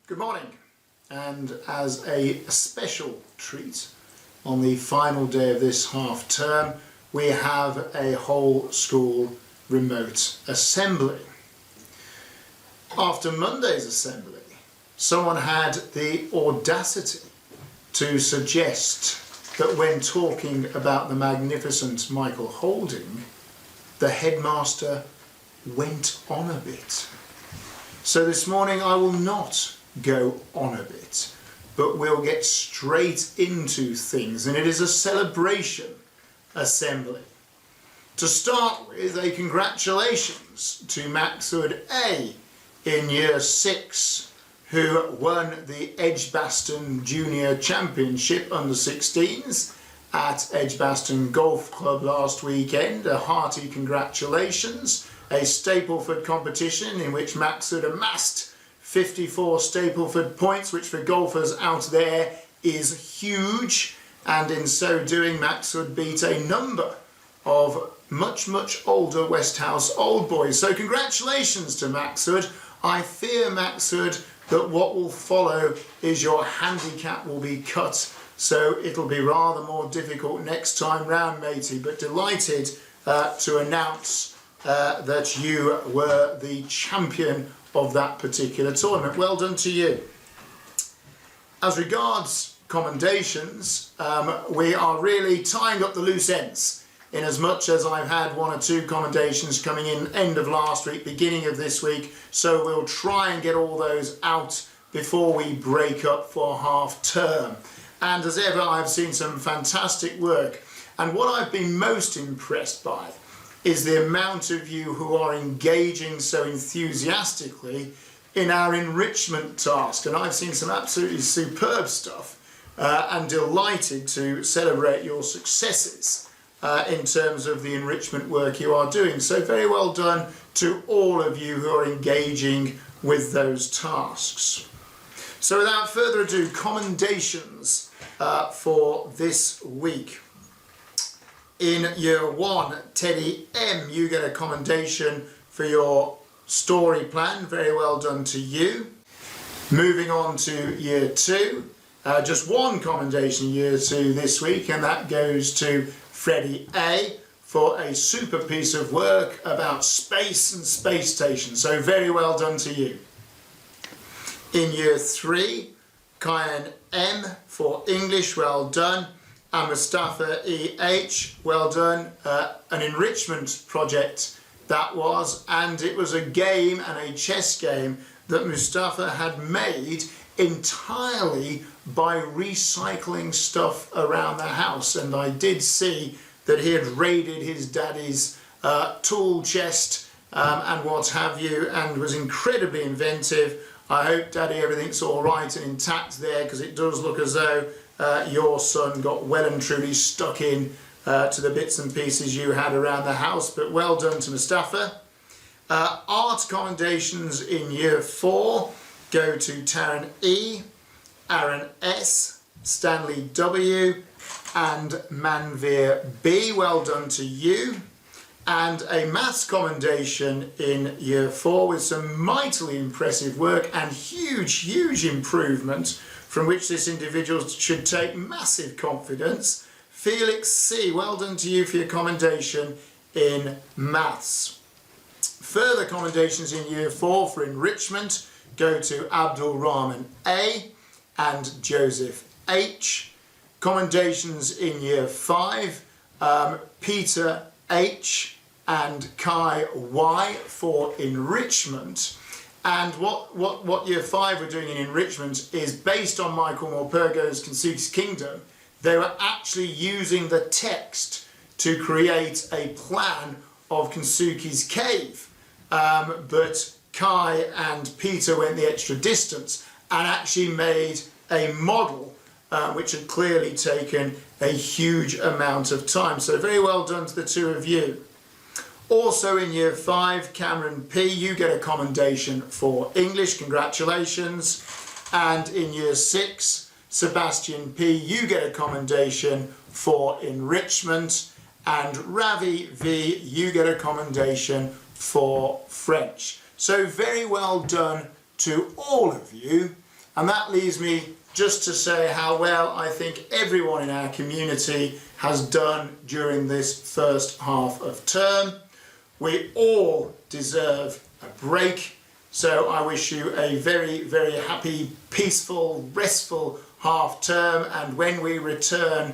Good morning, and as a special treat on the final day of this half term we have a whole school remote assembly. After Monday's assembly, someone had the audacity to suggest that when talking about the magnificent Michael Holding, the headmaster went on a bit. So this morning I will not go on a bit, but we'll get straight into things, and it is a celebration assembly. To start with, a congratulations to Maxwood A in Year 6, who won the Edgbaston Junior Championship under 16s at Edgbaston Golf Club last weekend. A hearty congratulations. A Stapleford competition in which Maxwood amassed 54 Stapleford points, which for golfers out there is huge, and in so doing Maxwood beat a number of much older Westhouse old boys. So congratulations to Maxwood. I fear, Maxwood, that what will follow is your handicap will be cut, so it'll be rather more difficult next time round, matey, but delighted to announce that you were the champion of that particular tournament. Well done to you. As regards commendations, we are really tying up the loose ends, in as much as I've had one or two commendations coming in end of last week, beginning of this week, so we'll try and get all those out before we break up for half term. And as ever, I've seen some fantastic work, and what I've been most impressed by is the amount of you who are engaging so enthusiastically in our enrichment task. And I've seen some absolutely superb stuff, and delighted to celebrate your successes in terms of the enrichment work you are doing. So very well done to all of you who are engaging with those tasks. So without further ado, commendations for this week. In Year 1, Teddy M, you get a commendation for your story plan. Very well done to you. Moving on to Year 2, just one commendation in Year 2 this week, and that goes to Freddie A for a super piece of work about space and space stations. So very well done to you. In Year 3, Kyan M for English, well done. And Mustafa E.H., well done. An enrichment project that was, and it was a game and a chess game that Mustafa had made entirely by recycling stuff around the house. And I did see that he had raided his daddy's tool chest and what have you, and was incredibly inventive. I hope, Daddy, everything's all right and intact there, because it does look as though your son got well and truly stuck in to the bits and pieces you had around the house, but well done to Mustafa. Art commendations in Year 4 go to Taryn E, Aaron S, Stanley W and Manveer B, well done to you. And a maths commendation in Year 4 with some mightily impressive work and huge improvement, from which this individual should take massive confidence. Felix C, well done to you for your commendation in maths. Further commendations in Year 4 for enrichment go to Abdul Rahman A and Joseph H. Commendations in Year 5, Peter H and Kai Y for enrichment. And what Year 5 were doing in enrichment is based on Michael Morpurgo's Kensuke's Kingdom. They were actually using the text to create a plan of Kensuke's Cave. But Kai and Peter went the extra distance and actually made a model which had clearly taken a huge amount of time. So very well done to the two of you. Also in Year 5, Cameron P, you get a commendation for English, congratulations. And in Year 6, Sebastian P, you get a commendation for enrichment. And Ravi V, you get a commendation for French. So very well done to all of you. And that leaves me just to say how well I think everyone in our community has done during this first half of term. We all deserve a break, so I wish you a very, very happy, peaceful, restful half term, and when we return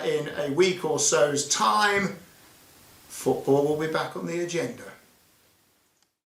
in a week or so's time, football will be back on the agenda.